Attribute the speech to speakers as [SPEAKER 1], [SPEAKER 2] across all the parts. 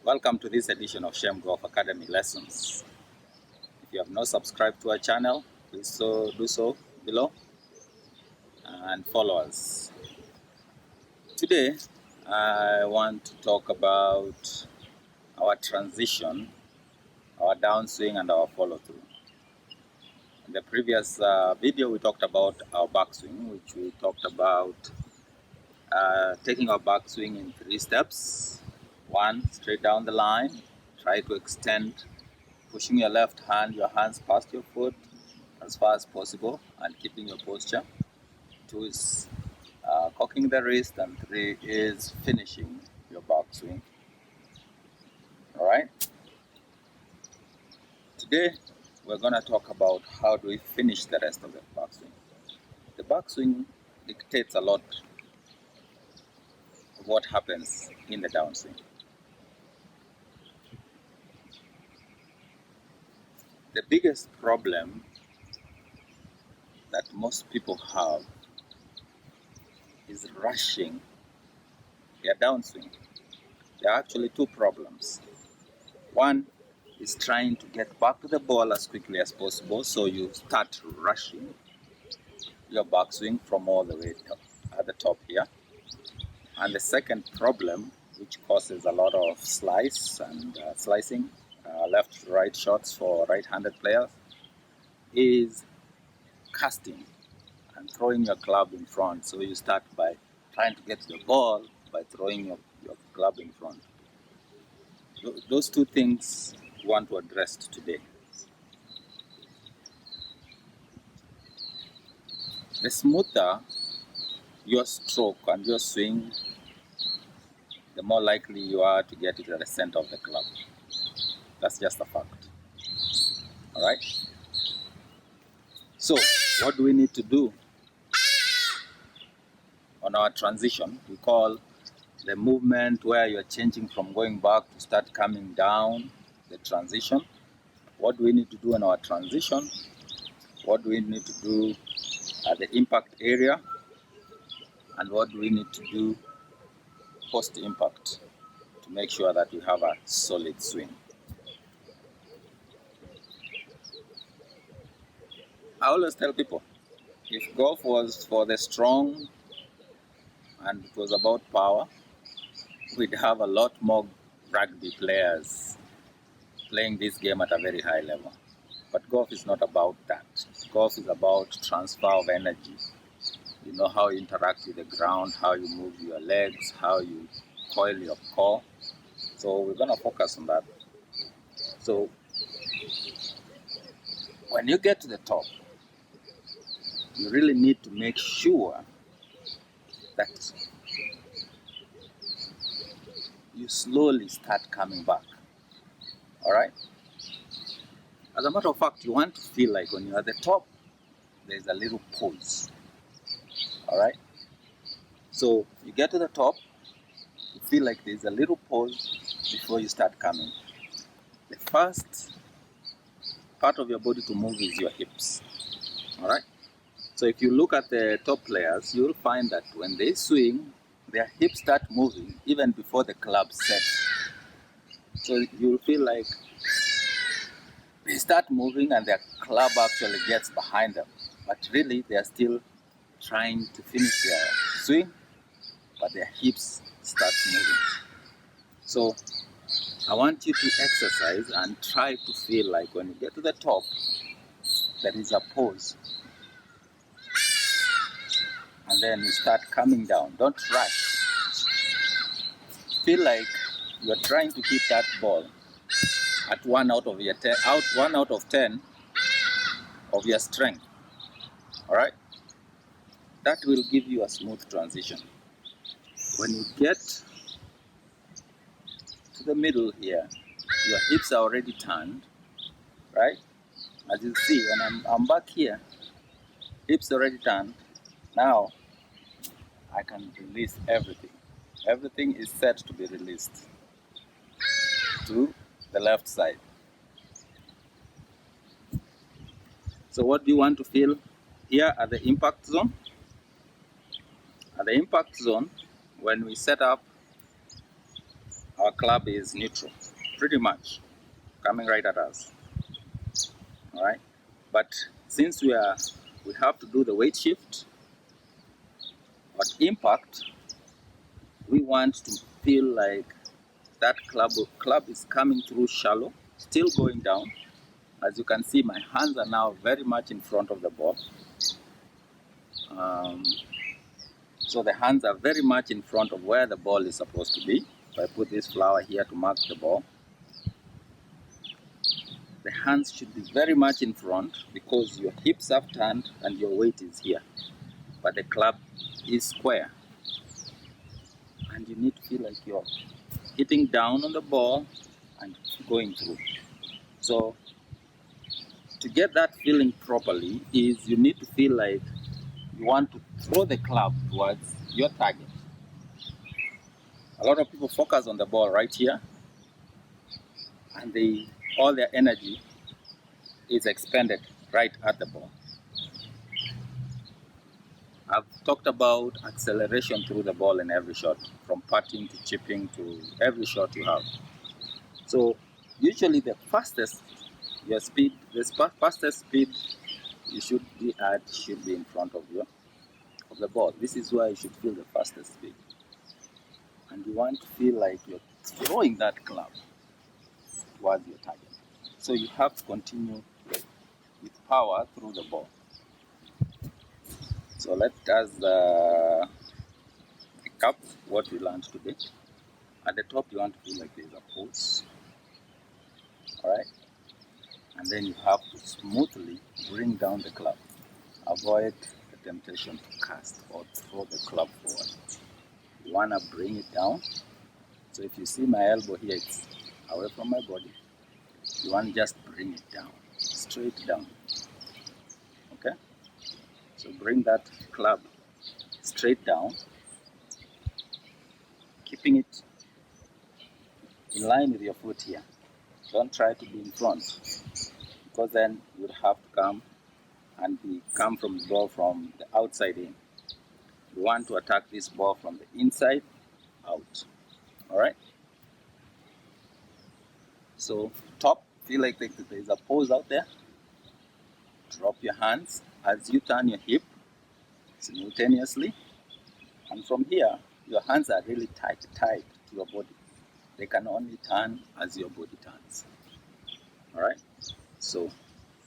[SPEAKER 1] Welcome to this edition of Shem Golf Academy Lessons. If you have not subscribed to our channel, please do so below and follow us. Today, I want to talk about our transition, our downswing and our follow through. In the previous video, we talked about our backswing, which we talked about taking our backswing in 3 steps. 1, straight down the line, try to extend, pushing your left hand, your hands past your foot as far as possible and keeping your posture. 2 is cocking the wrist, and 3 is finishing your backswing. Alright? Today we're going to talk about how do we finish the rest of the backswing. The backswing dictates a lot of what happens in the downswing. The biggest problem that most people have is rushing their downswing. There are actually 2 problems. One is trying to get back to the ball as quickly as possible, so you start rushing your backswing from all the way at the top here. And the second problem, which causes a lot of slicing, left-right shots for right-handed players, is casting and throwing your club in front. So you start by trying to get to the ball by throwing your club in front. Those 2 things we want to address today. The smoother your stroke and your swing, the more likely you are to get it at the center of the club. That's just a fact. Alright? So, what do we need to do on our transition? We call the movement where you're changing from going back to start coming down, the transition. What do we need to do in our transition? What do we need to do at the impact area? And what do we need to do post-impact to make sure that we have a solid swing? I always tell people, if golf was for the strong and it was about power, we'd have a lot more rugby players playing this game at a very high level. But golf is not about that. Golf is about transfer of energy. You know how you interact with the ground, how you move your legs, how you coil your core. So we're going to focus on that. So when you get to the top, you really need to make sure that you slowly start coming back. Alright? As a matter of fact, you want to feel like when you're at the top, there's a little pause. Alright? So you get to the top, you feel like there's a little pause before you start coming. The first part of your body to move is your hips. Alright? So if you look at the top players, you'll find that when they swing, their hips start moving even before the club sets. So you'll feel like they start moving and their club actually gets behind them. But really, they are still trying to finish their swing, but their hips start moving. So I want you to exercise and try to feel like when you get to the top, there is a pause. And then you start coming down. Don't rush. Feel like you're trying to hit that ball at 1 out of 10 of your strength. Alright? That will give you a smooth transition. When you get to the middle here, your hips are already turned, right? As you see, when I'm back here, hips already turned. Now, I can release everything. Everything is set to be released to the left side. So what do you want to feel here at the impact zone? At the impact zone, when we set up our club is neutral, pretty much coming right at us. All right, but since we have to do the weight shift on impact, we want to feel like that club is coming through shallow, still going down. As you can see, my hands are now very much in front of the ball. So the hands are very much in front of where the ball is supposed to be. If I put this flower here to mark the ball, the hands should be very much in front because your hips have turned and your weight is here. But the club is square. And you need to feel like you're hitting down on the ball and going through. So to get that feeling properly is you need to feel like you want to throw the club towards your target. A lot of people focus on the ball right here and all their energy is expended right at the ball. I've talked about acceleration through the ball in every shot, from putting to chipping to every shot you have. So usually the fastest speed you should be at should be in front of the ball. This is where you should feel the fastest speed. And you want to feel like you're throwing that club towards your target. So you have to continue with power through the ball. So let us recap what we learned today. At the top, you want to feel like there's a pulse. Alright? And then you have to smoothly bring down the club. Avoid the temptation to cast or throw the club forward. You want to bring it down. So if you see my elbow here, it's away from my body. You want to just bring it down, straight down. Okay? So bring that club straight down, keeping it in line with your foot here. Don't try to be in front, because then you would have to come from the ball from the outside in. You want to attack this ball from the inside out. Alright? So top, feel like there's a pose out there. Drop your hands as you turn your hip simultaneously. And from here, your hands are really tight to your body. They can only turn as your body turns. Alright? So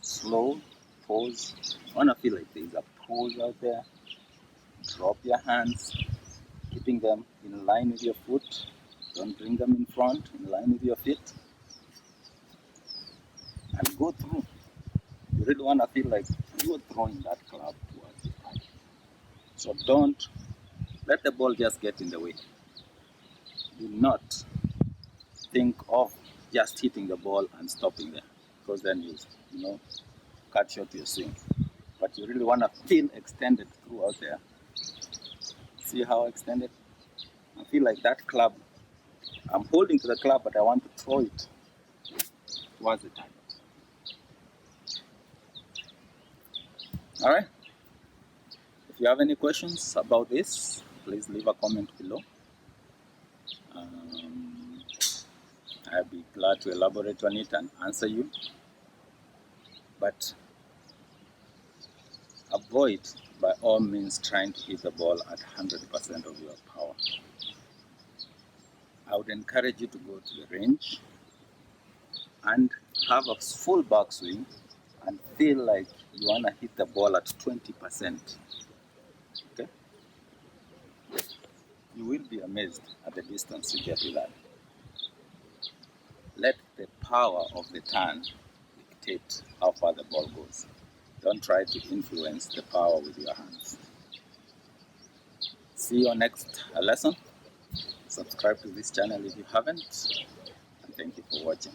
[SPEAKER 1] slow, pose. I want to feel like there's a pose out there. Drop your hands, keeping them in line with your foot. Don't bring them in front, in line with your feet. And go through. You really want to feel like you're throwing that club towards the target. So don't let the ball just get in the way. Do not think of just hitting the ball and stopping there, because then you cut short your swing. But you really want to feel extended throughout there. See how extended? I feel like that club, I'm holding to the club, but I want to throw it towards the target. Alright? If you have any questions about this, please leave a comment below. I'll be glad to elaborate on it and answer you. But avoid, by all means, trying to hit the ball at 100% of your power. I would encourage you to go to the range and have a full backswing and feel like you want to hit the ball at 20%. Okay? You will be amazed at the distance you get with that. Let the power of the turn dictate how far the ball goes. Don't try to influence the power with your hands. See you next lesson. Subscribe to this channel if you haven't. And thank you for watching.